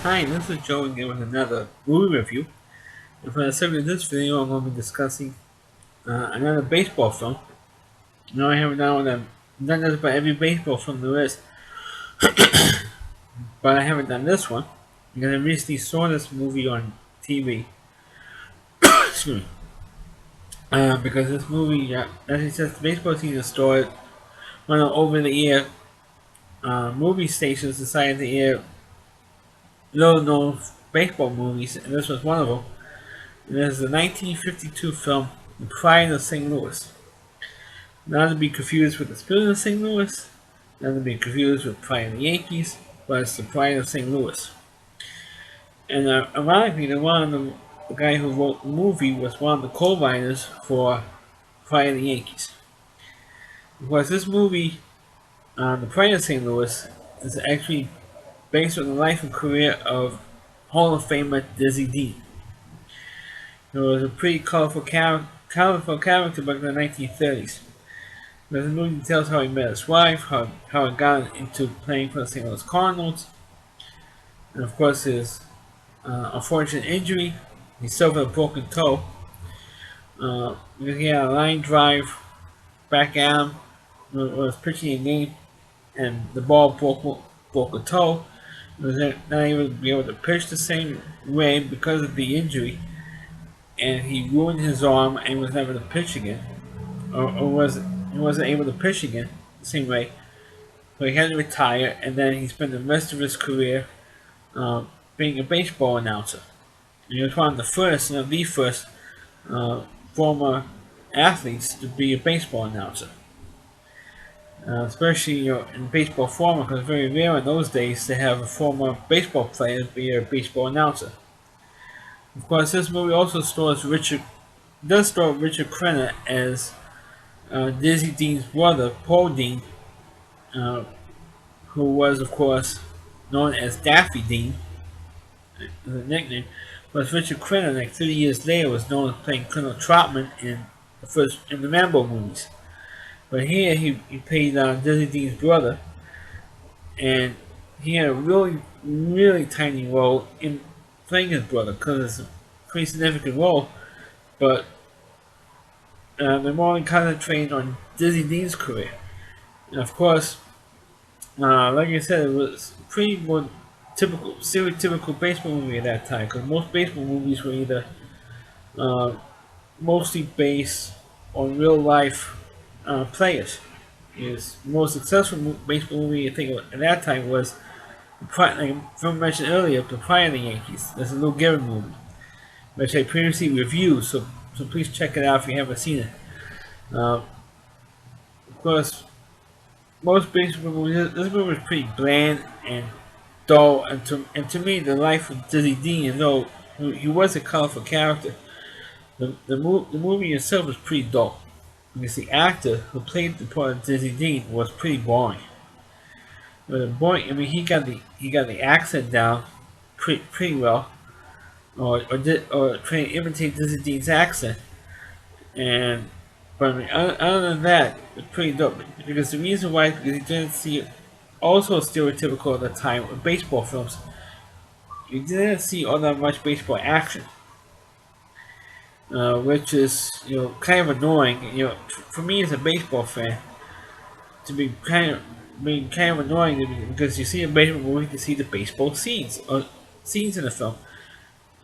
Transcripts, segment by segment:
Hi, this is Joe again with another movie review. And for the subject of this video, I'm going to be discussing another baseball film. Now I have it down that I've done this by every baseball film there is, but I haven't done this one because I recently saw this movie on TV. Excuse me. Because this movie, as it says, the baseball season started when over-the-air movie stations decided to air little-known baseball movies, and this was one of them. And this is the 1952 film The Pride of St. Louis. Not to be confused with the Spirit of St. Louis, not to be confused with Pride of the Yankees, but it's the Pride of St. Louis. And ironically, the guy who wrote the movie was one of the co-writers for Pride of the Yankees. Because this movie, The Pride of St. Louis, is actually based on the life and career of Hall of Famer Dizzy Dean. He was a pretty colorful character back in the 1930s. The movie tells how he met his wife, how he got into playing for the St. Louis Cardinals, and of course his unfortunate injury. He suffered a broken toe. He had a line drive back at him, was pitching a game, and the ball broke a toe. He was not able to be able to pitch the same way because of the injury, and he ruined his arm and was never to pitch again, he wasn't able to pitch again the same way. So he had to retire, and then he spent the rest of his career uh, being a baseball announcer. And he was one of the first, the first former athletes to be a baseball announcer. Especially in baseball format, because it's very rare in those days to have a former baseball player be a baseball announcer. Of course, this movie also does star Richard Crenna as Dizzy Dean's brother, Paul Dean, uh, who was, of course, known as Daffy Dean, as a nickname, but Richard Crenna, like 30 years later, was known as playing Colonel Trotman in the Rambo movies. But here he played Dizzy Dean's brother, and he had a really tiny role in playing his brother because it's a pretty significant role. But they're more concentrated on Dizzy Dean's career, and of course, like I said, it was pretty more stereotypical baseball movie at that time because most baseball movies were either uh, mostly based on real life players. His most successful baseball movie I think at that time was, like Phil mentioned earlier, The Pride of the Yankees. That's a Lou Gehrig movie, which I previously reviewed, so please check it out if you haven't seen it. Of course, most baseball movies, this movie was pretty bland and dull, and to me, the life of Dizzy Dean, though he was a colorful character, the movie itself was pretty dull. Because the actor who played the part of Dizzy Dean was pretty boring. But the boy, I mean, he got the accent down pretty well, or trying to imitate Dizzy Dean's accent. And but I mean, other than that, it's pretty dope. Because the reason why is because you didn't see also stereotypical at the time with baseball films. You didn't see all that much baseball action, which is kind of annoying. For me as a baseball fan, to be being kind of annoying to me because you see a baseball movie to see the baseball scenes in the film.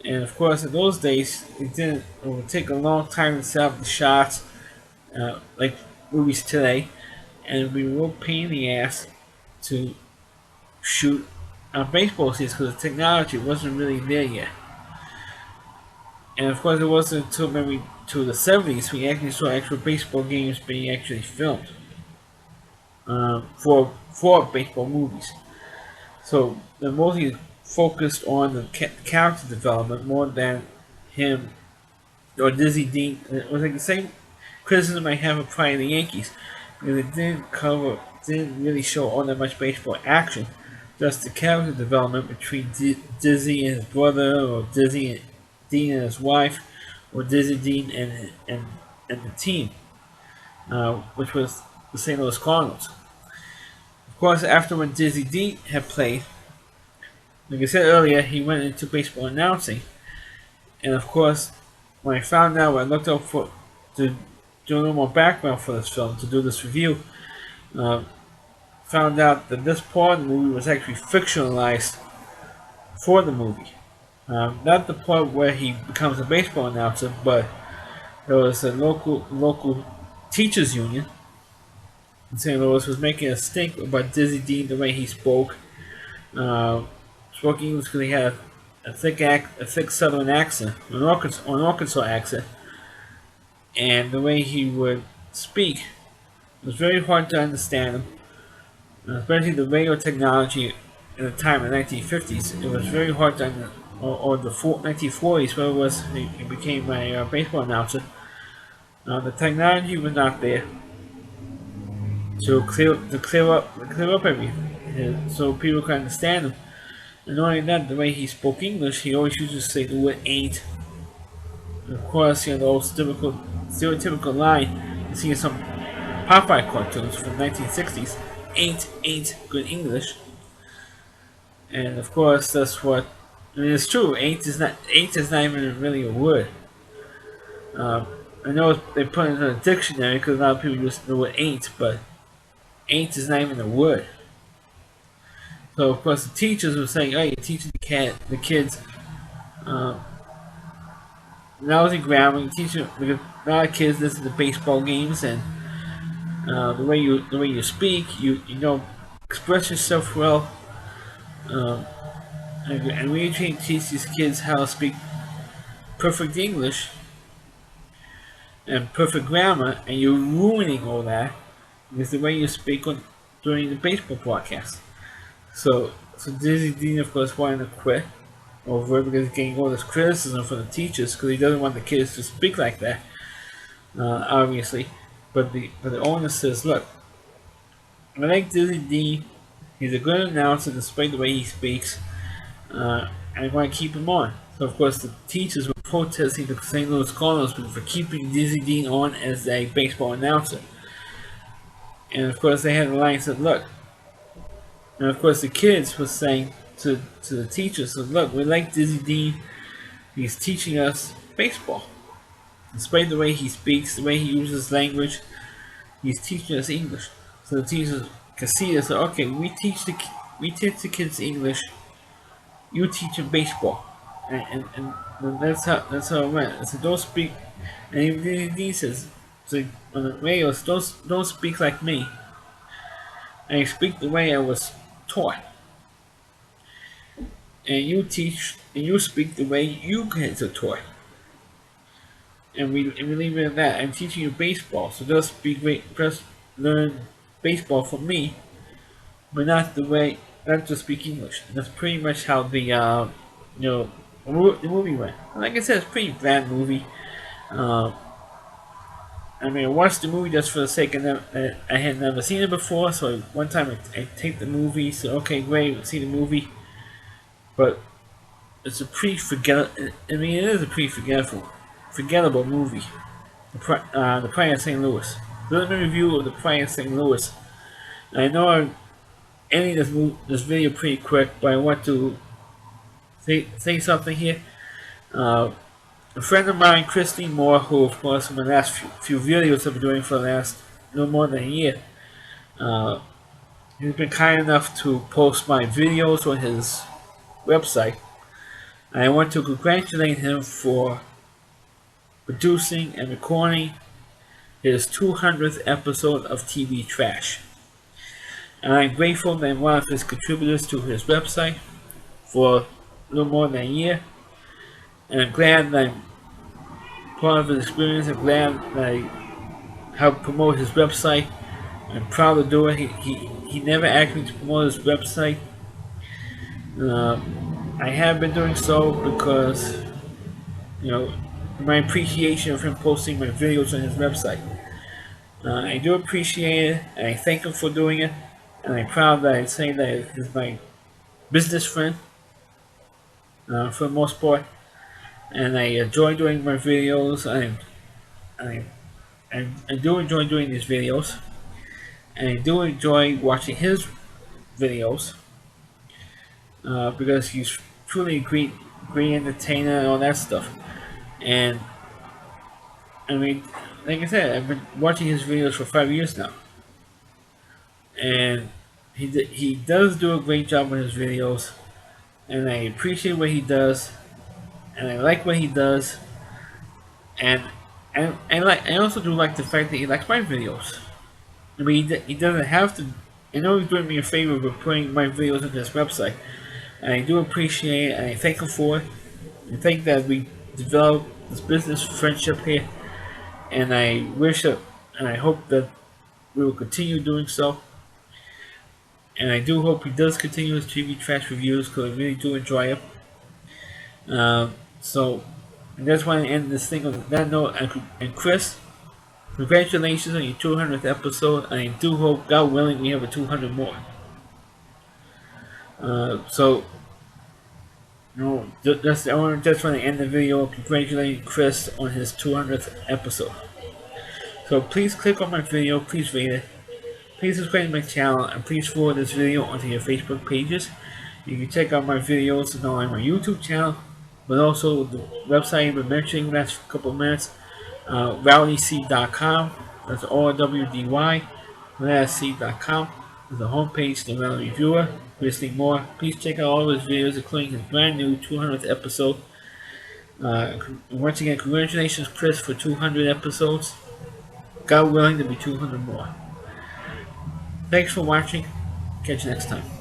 And of course, in those days, it would take a long time to set up the shots, like movies today, and it would be a real pain in the ass to shoot baseball scenes because the technology wasn't really there yet. And of course, it wasn't until maybe to the 70s we actually saw actual baseball games being actually filmed for baseball movies. So they're mostly focused on the character development more than him or Dizzy Dean. It was like the same criticism I have of Pride of the Yankees, because it didn't really show all that much baseball action, just the character development between Dizzy and his brother, or Dizzy and Dean and his wife, or Dizzy Dean and the team, which was the St. Louis Cardinals. Of course, after when Dizzy Dean had played, Like I said earlier, he went into baseball announcing, and of course, when I found out, when I looked up for to do a little more background for this film to do this review, uh, found out that this part of the movie was actually fictionalized for the movie. Not the part where he becomes a baseball announcer, but there was a local teachers union in St. Louis was making a stink about Dizzy Dean the way he spoke. Uh, Spoke English because he had a thick Southern accent, an Arkansas accent, and the way he would speak was very hard to understand him. Especially the radio technology in the time in the 1950s, it was very hard to understand. Or the 1940s, where it was he became a baseball announcer. The technology was not there to clear up everything, so people could understand him. And not only that, the way he spoke English, he always used to say the word "ain't." And of course, the old stereotypical line you see in some Popeye cartoons from the 1960s: "Ain't good English." And of course, that's what. I mean, it's true. Ain't is not even really a word. Um, I know they put it in a dictionary because a lot of people use the word "ain't," but "ain't" is not even a word. So of course, the teachers were saying, "Oh, you're teaching the kids lousy grammar. You teach them because a lot of kids listen to baseball games, and the way you speak, you know, express yourself well." Um, and we try to teach these kids how to speak perfect English and perfect grammar, and you're ruining all that because the way you speak during the baseball broadcast. So Dizzy Dean, of course, wanted to quit over it because he's getting all this criticism from the teachers because he doesn't want the kids to speak like that, obviously. But the owner says, look, I like Dizzy Dean. He's a good announcer despite the way he speaks, and I want to keep him on. So of course the teachers were protesting the St. Louis Cardinals for keeping Dizzy Dean on as a baseball announcer. And of course they had a line that said, look, and of course the kids were saying to the teachers, so look, we like Dizzy Dean. He's teaching us baseball. Despite the way he speaks, the way he uses language, he's teaching us English. So the teachers can see this. So, okay, we teach the kids English. You teach them baseball, and that's how it went. So don't speak. And even he says, so on the radio, don't speak like me. I speak the way I was taught, and you speak the way you kids are taught. And we leave it at that. I'm teaching you baseball, so just learn baseball from me, but not to speak English. And that's pretty much how you know, the movie went. And like I said, it's a pretty bad movie. Uh, I mean, I watched the movie just for the sake of I had never seen it before, so one time I take the movie, so okay, great, see the movie, but it's a pretty I mean, it is a pretty forgettable movie. The Pride of St. Louis. This is a review of The Pride of St. Louis. I know I'm ending this video pretty quick, but I want to say something here. Uh, a friend of mine, Christine Moore, who of course in the last few videos I've been doing for the last no more than a year, uh, he's been kind enough to post my videos on his website. I want to congratulate him for producing and recording his 200th episode of TV Trash. And I'm grateful that I'm one of his contributors to his website for a little more than a year. And I'm glad that I'm part of his experience. I'm glad that I helped promote his website. I'm proud to do it. He never asked me to promote his website. Uh, I have been doing so because, you know, my appreciation of him posting my videos on his website. I do appreciate it, and I thank him for doing it, and I'm proud that I say that he's my business friend for the most part, and I enjoy doing my videos. I, I do enjoy doing these videos, and I do enjoy watching his videos. because he's truly a great entertainer and all that stuff. And I mean, like I said, I've been watching his videos for 5 years now, and he does do a great job with his videos, and I appreciate what he does, and I like what he does, and I also do like the fact that he likes my videos. I mean, he doesn't have to. I know he's doing me a favor by putting my videos on his website, and I do appreciate it, and I thank him for it. I think that we developed this business friendship here, and I wish that, and I hope that we will continue doing so. And I do hope he does continue his TV trash reviews because I really do enjoy it. So I just want to end this thing on that note. And Chris, congratulations on your 200th episode. And I do hope, God willing, we have a 200 more. So, I want to end the video congratulating Chris on his 200th episode. So please click on my video, please rate it, please subscribe to my channel, and please forward this video onto your Facebook pages. You can check out my videos not only on my YouTube channel, but also the website I've been mentioning the last couple of minutes, rowdyc.com. That's RWDY, rowdyc.com. There's a homepage, the Rowdy Reviewer. Listening more, please check out all of his videos, including his brand new 200th episode. Once again, congratulations, Chris, for 200 episodes. God willing, to be 200 more. Thanks for watching. Catch you next time.